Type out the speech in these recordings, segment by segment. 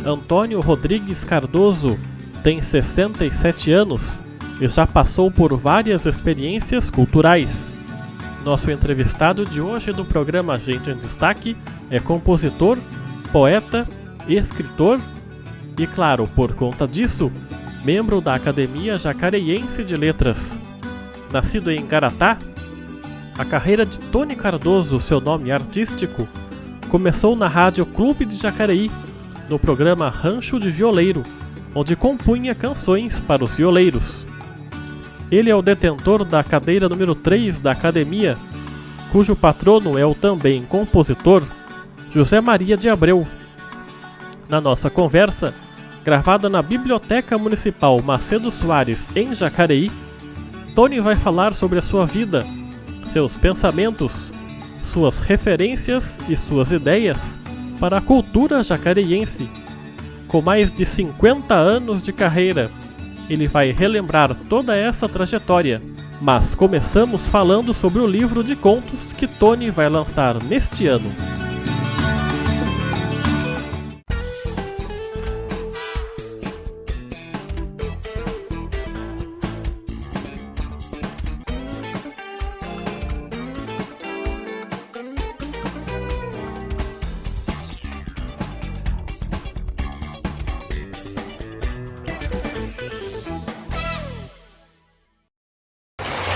Antônio Rodrigues Cardoso tem 67 anos e já passou por várias experiências culturais. Nosso entrevistado de hoje no programa Gente em Destaque é compositor, poeta, escritor e, claro, por conta disso, membro da Academia Jacareiense de Letras. Nascido em Garatá, a carreira de Tony Cardoso, seu nome artístico, começou na Rádio Clube de Jacareí, no programa Rancho de Violeiro, onde compunha canções para os violeiros. Ele é o detentor da cadeira número 3 da Academia, cujo patrono é o também compositor José Maria de Abreu. Na nossa conversa, gravada na Biblioteca Municipal Macedo Soares, em Jacareí, Tony vai falar sobre a sua vida, seus pensamentos, suas referências e suas ideias para a cultura jacareiense. Com mais de 50 anos de carreira, ele vai relembrar toda essa trajetória. Mas começamos falando sobre o livro de contos que Tony vai lançar neste ano.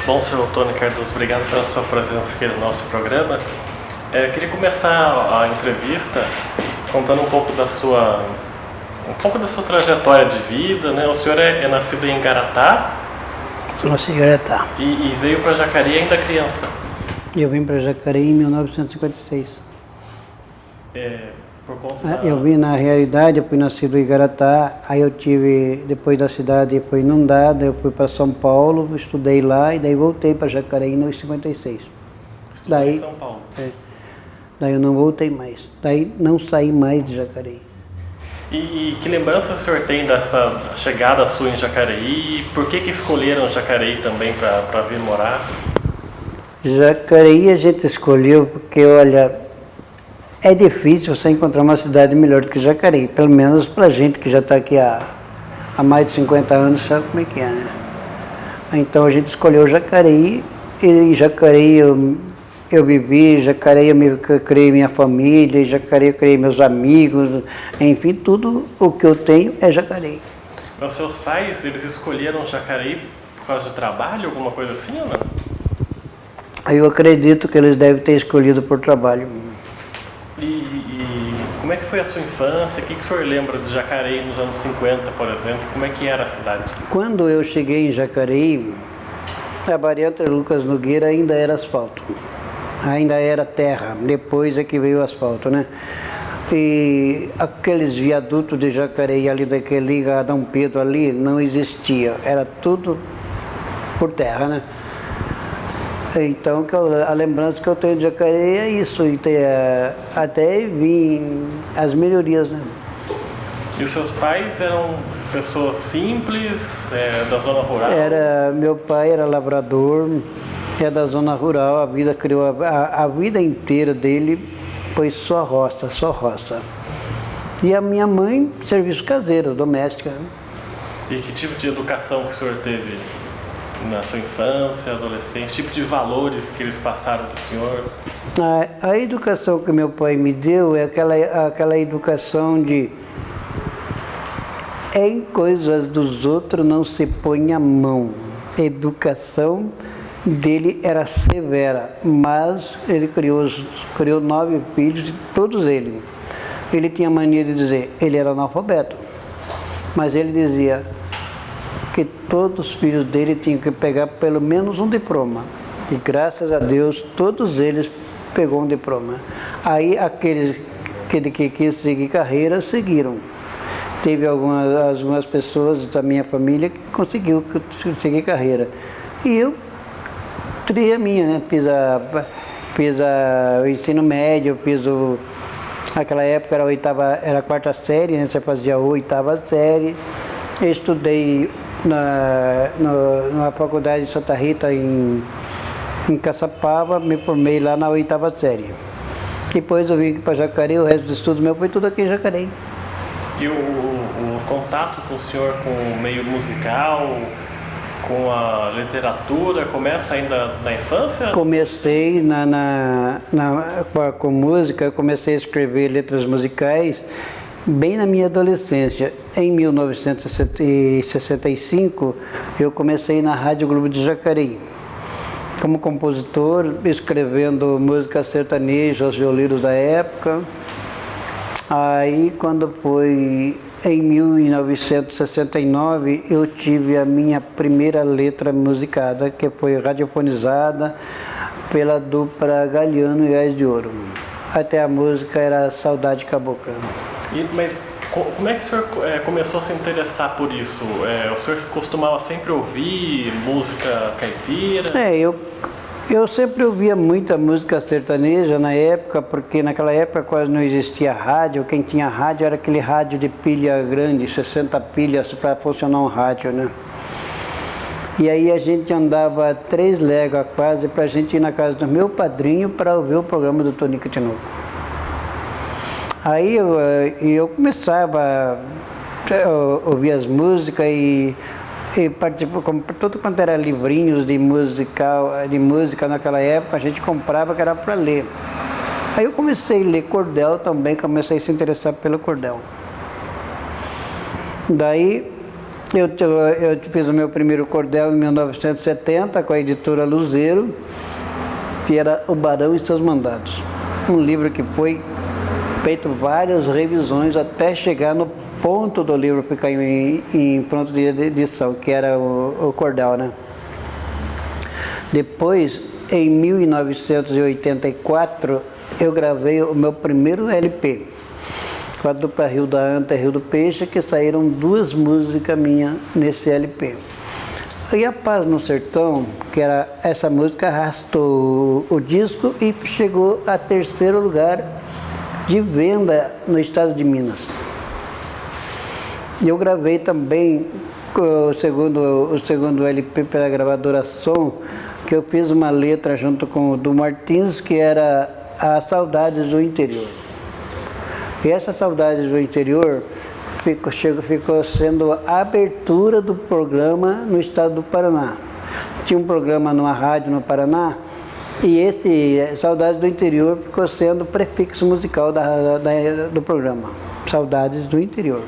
Bom, senhor Tony Cardoso, obrigado pela sua presença aqui no nosso programa. Eu queria começar a entrevista contando um pouco da sua trajetória de vida, né? O senhor é nascido em Garatá? Sou nascido em Garatá. E veio para Jacareí ainda criança? Eu vim para Jacareí em 1956. Por conta Eu vim, na realidade, eu fui nascido em Garatá, aí eu tive, depois da cidade foi inundada, eu fui para São Paulo, estudei lá e daí voltei para Jacareí em 56. Daí, em São Paulo? Daí eu não voltei mais, daí não saí mais de Jacareí. E que lembrança o senhor tem dessa chegada sua em Jacareí? Por que escolheram Jacareí também para vir morar? Jacareí a gente escolheu porque, olha, é difícil você encontrar uma cidade melhor do que Jacareí, pelo menos pra gente que já está aqui há mais de 50 anos, sabe como é que é, né? Então a gente escolheu Jacareí, e em Jacareí eu vivi, Jacareí eu criei minha família, Jacareí eu criei meus amigos, enfim, tudo o que eu tenho é Jacareí. Os seus pais, eles escolheram Jacareí por causa de trabalho, alguma coisa assim ou não? Eu acredito que eles devem ter escolhido por trabalho. E como é que foi a sua infância? O que o senhor lembra de Jacareí nos anos 50, por exemplo? Como é que era a cidade? Quando eu cheguei em Jacareí, a variante Lucas Nogueira ainda era asfalto, ainda era terra, depois é que veio o asfalto, né? E aqueles viadutos de Jacareí ali, daquele Adão Pedro ali, não existia, era tudo por terra, né? Então, a lembrança que eu tenho de Jacareí é isso, até vim as melhorias, né? E os seus pais eram pessoas simples, da zona rural? Meu pai era lavrador, é da zona rural, a vida inteira dele foi só roça, só roça. E a minha mãe, serviço caseiro, doméstica. E que tipo de educação que o senhor teve na sua infância, adolescência, que tipo de valores que eles passaram para o senhor? A educação que meu pai me deu é aquela educação de em coisas dos outros não se põe a mão. A educação dele era severa, mas ele criou 9 filhos e todos eles. Ele tinha mania de dizer, ele era analfabeto, mas ele dizia que todos os filhos dele tinham que pegar pelo menos um diploma. E graças a Deus, todos eles pegou um diploma. Aí aqueles que quis seguir carreira, seguiram. Teve algumas pessoas da minha família que conseguiu seguir carreira. E eu triei a minha, né? Fiz o ensino médio, naquela época era a 4ª série, né? Você fazia a 8ª série. Eu estudei na faculdade de Santa Rita, em Caçapava, me formei lá na 8ª série. Depois eu vim para Jacareí, o resto do estudo meu foi tudo aqui em Jacareí. E o contato com o senhor com o meio musical, com a literatura, começa ainda na infância? Comecei com música, eu comecei a escrever letras musicais bem na minha adolescência. Em 1965, eu comecei na Rádio Globo de Jacareí, como compositor, escrevendo música sertaneja aos violeiros da época. Aí, quando foi em 1969, eu tive a minha primeira letra musicada, que foi radiofonizada pela dupla Galiano e Ás de Ouro. Até a música era Saudade Cabocla. Mas como é que o senhor começou a se interessar por isso? O senhor costumava sempre ouvir música caipira? Eu sempre ouvia muita música sertaneja na época, porque naquela época quase não existia rádio. Quem tinha rádio era aquele rádio de pilha grande, 60 pilhas para funcionar um rádio, né? E aí a gente andava 3 léguas quase para a gente ir na casa do meu padrinho para ouvir o programa do Tonico e Tinoco. Aí eu começava a ouvir as músicas e participou, tudo quanto era livrinhos de música naquela época, a gente comprava que era para ler. Aí eu comecei a ler cordel também, comecei a se interessar pelo cordel. Daí eu fiz o meu primeiro cordel em 1970 com a editora Luzeiro, que era O Barão e Seus Mandados. Um livro que foi feito várias revisões até chegar no ponto do livro ficar em pronto de edição, que era o cordel, né? Depois, em 1984, eu gravei o meu primeiro LP, com a dupla Rio da Anta e Rio do Peixe, que saíram 2 músicas minhas nesse LP. E A Paz no Sertão, que era essa música, arrastou o disco e chegou a 3º lugar de venda no estado de Minas. Eu gravei também o segundo LP pela gravadora Som, que eu fiz uma letra junto com o do Martins, que era As Saudades do Interior. E essa Saudades do Interior ficou sendo a abertura do programa no estado do Paraná. Tinha um programa numa rádio no Paraná, e esse Saudades do Interior ficou sendo o prefixo musical do programa, Saudades do Interior.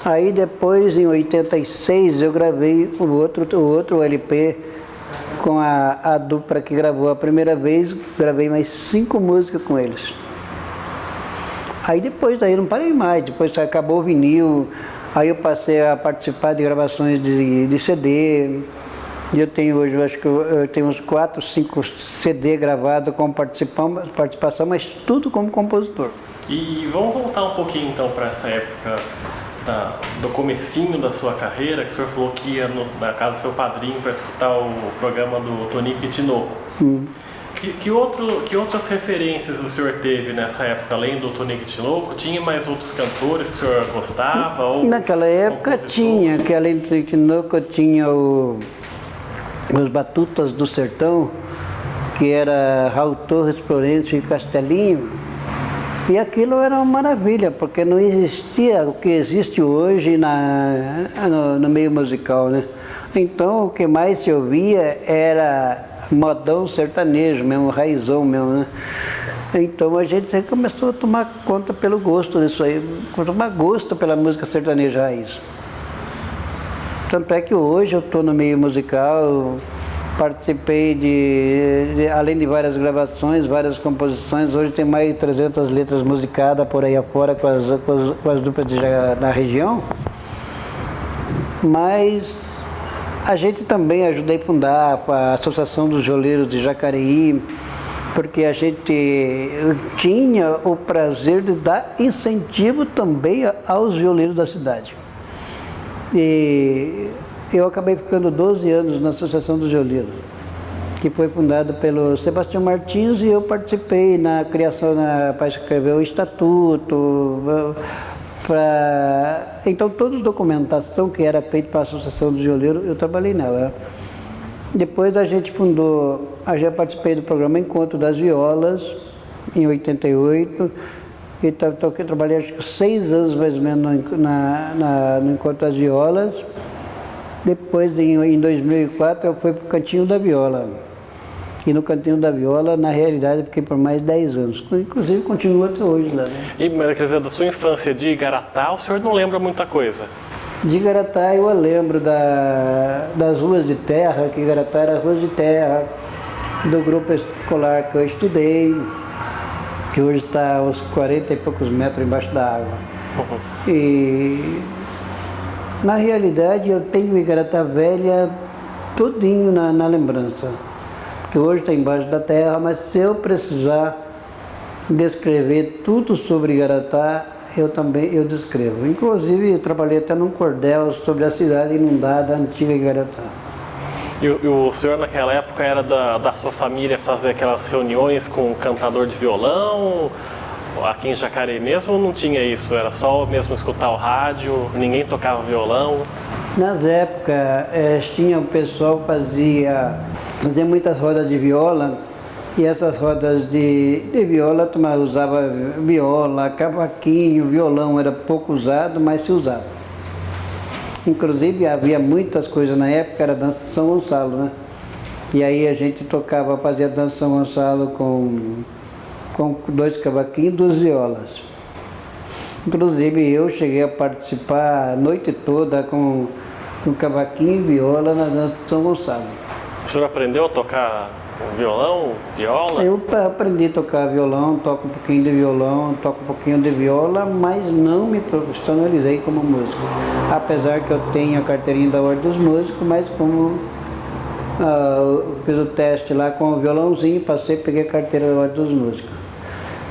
Aí depois, em 86, eu gravei o outro LP com a dupla que gravou a primeira vez, gravei mais 5 músicas com eles. Aí depois daí não parei mais, depois acabou o vinil, aí eu passei a participar de gravações de CD. E eu tenho hoje, eu acho que eu tenho uns 4, 5 CD gravados com participação, mas tudo como compositor. E vamos voltar um pouquinho então para essa época do comecinho da sua carreira, que o senhor falou que ia na casa do seu padrinho para escutar o programa do Tonico e Tinoco. Que outras referências o senhor teve nessa época, além do Tonico e Tinoco? Tinha mais outros cantores que o senhor gostava? Ou naquela época tinha, que além do Tonico e Tinoco tinha os Batutas do Sertão, que era Raul Torres, Florencio e Castelinho. E aquilo era uma maravilha, porque não existia o que existe hoje no meio musical, né? Então, o que mais se ouvia era modão sertanejo mesmo, raizão mesmo, né? Então, a gente começou a tomar conta pelo gosto disso aí, tomar gosto pela música sertaneja raiz. Tanto é que hoje eu estou no meio musical, participei além de várias gravações, várias composições. Hoje tem mais de 300 letras musicadas por aí afora com as duplas da região. Mas a gente também ajudei a fundar a Associação dos Violeiros de Jacareí, porque a gente tinha o prazer de dar incentivo também aos violeiros da cidade. E eu acabei ficando 12 anos na Associação dos Violeiros, que foi fundada pelo Sebastião Martins, e eu participei na criação, para escrever o estatuto, então toda a documentação que era feita para a Associação dos Violeiros, eu trabalhei nela. Depois a gente já participei do programa Encontro das Violas, em 88, E trabalhei acho que 6 anos mais ou menos no Encontro das Violas. Depois, em 2004, eu fui para o Cantinho da Viola. E no Cantinho da Viola, na realidade, eu fiquei por mais de 10 anos. Inclusive, continuo até hoje lá. Né? E, quer dizer, da sua infância de Igaratá, o senhor não lembra muita coisa? De Igaratá, eu lembro das ruas de terra, que Igaratá era ruas de terra, do grupo escolar que eu estudei, que hoje está aos 40 e poucos metros embaixo da água. E, na realidade, eu tenho Igaratá Velha todinho na lembrança, que hoje está embaixo da terra, mas se eu precisar descrever tudo sobre Igaratá, eu descrevo. Inclusive, eu trabalhei até num cordel sobre a cidade inundada, a antiga Igaratá. E o senhor naquela época era da sua família fazer aquelas reuniões com cantador de violão? Aqui em Jacareí mesmo não tinha isso? Era só mesmo escutar o rádio, ninguém tocava violão? Nas épocas, tinha o pessoal fazia muitas rodas de viola, e essas rodas de viola, usava viola, cavaquinho, violão era pouco usado, mas se usava. Inclusive havia muitas coisas na época, era dança de São Gonçalo, né? E aí a gente fazia dança de São Gonçalo com 2 cavaquinhos e 2 violas. Inclusive eu cheguei a participar a noite toda com cavaquinho e viola na dança de São Gonçalo. O senhor aprendeu a tocar violão, viola? Eu aprendi a tocar violão, toco um pouquinho de violão, toco um pouquinho de viola, mas não me profissionalizei como músico. Apesar que eu tenho a carteirinha da Ordem dos Músicos, mas como eu fiz o teste lá com o violãozinho, passei e peguei a carteira da Ordem dos Músicos.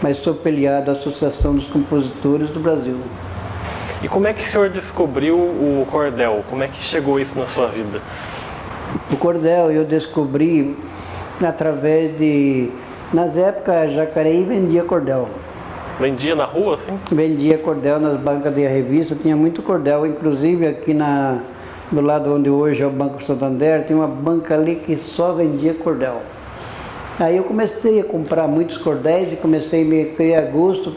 Mas sou filiado à Associação dos Compositores do Brasil. E como é que o senhor descobriu o cordel? Como é que chegou isso na sua vida? O cordel eu descobri através de... Nas épocas, Jacareí vendia cordel. Vendia na rua, assim? Vendia cordel nas bancas de revista, tinha muito cordel. Inclusive aqui do lado onde hoje é o Banco Santander, tem uma banca ali que só vendia cordel. Aí eu comecei a comprar muitos cordéis e comecei a me criar gosto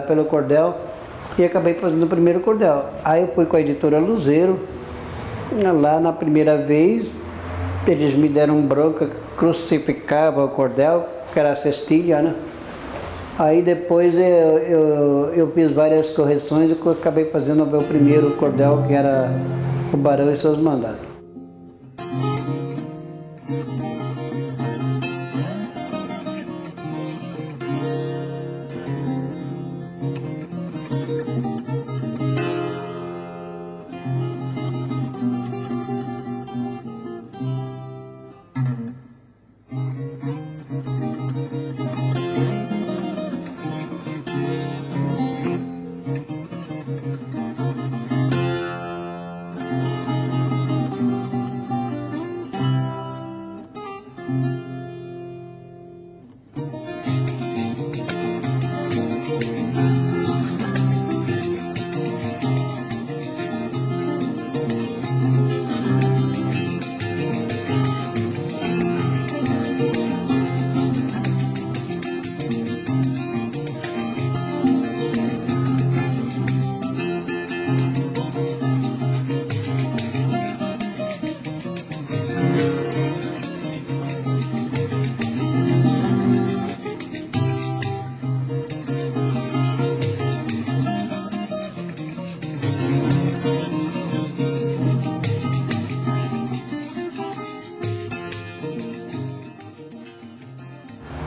pelo cordel e acabei fazendo o primeiro cordel. Aí eu fui com a editora Luzeiro, lá na primeira vez, eles me deram bronca, crucificava o cordel, que era a cestilha, né? Aí depois eu fiz várias correções e acabei fazendo o meu primeiro cordel, que era o Barão e seus Mandados.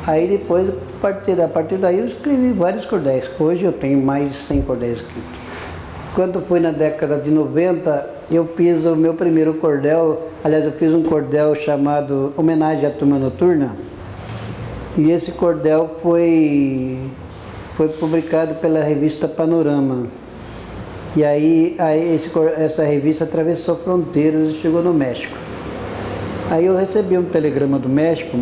Aí depois, a partir daí eu escrevi vários cordéis. Hoje eu tenho mais de 100 cordéis escritos. Quando foi na década de 90, eu fiz o meu primeiro cordel. Aliás, eu fiz um cordel chamado Homenagem à Turma Noturna. E esse cordel foi publicado pela revista Panorama. E aí essa revista atravessou fronteiras e chegou no México. Aí eu recebi um telegrama do México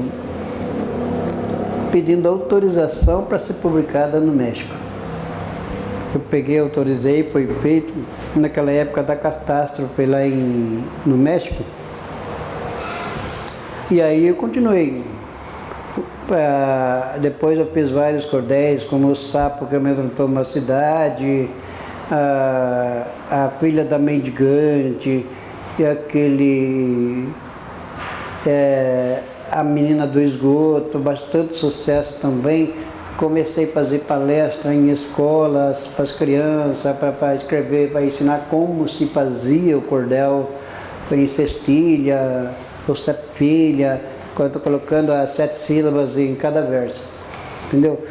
pedindo autorização para ser publicada no México. Eu peguei, autorizei, foi feito naquela época da catástrofe lá no México. E aí eu continuei. Depois eu fiz vários cordéis, como o Sapo que me levantou uma cidade, a Filha da Mendigante, e aquele... a Menina do Esgoto, bastante sucesso também. Comecei a fazer palestra em escolas para as crianças, para escrever, para ensinar como se fazia o cordel em cestilha, ou septilha, quando estou colocando as 7 sílabas em cada verso, entendeu?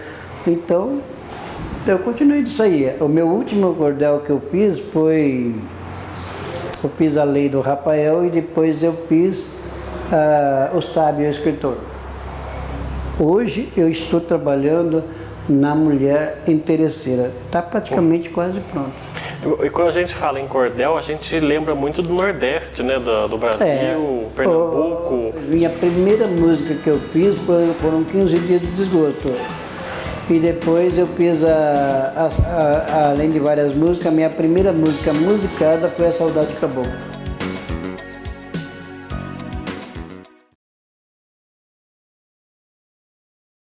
Então, eu continuei disso aí. O meu último cordel que eu fiz foi... Eu fiz a Lei do Rafael e depois eu fiz o Sábio Escritor. Hoje eu estou trabalhando na Mulher Interesseira. Está praticamente quase pronto. E quando a gente fala em cordel, a gente lembra muito do Nordeste, né? Do Brasil, Pernambuco. Minha primeira música que eu fiz foram 15 dias de esgoto. E depois eu fiz, além de várias músicas, a minha primeira música musicada foi A Saudade Cabocla.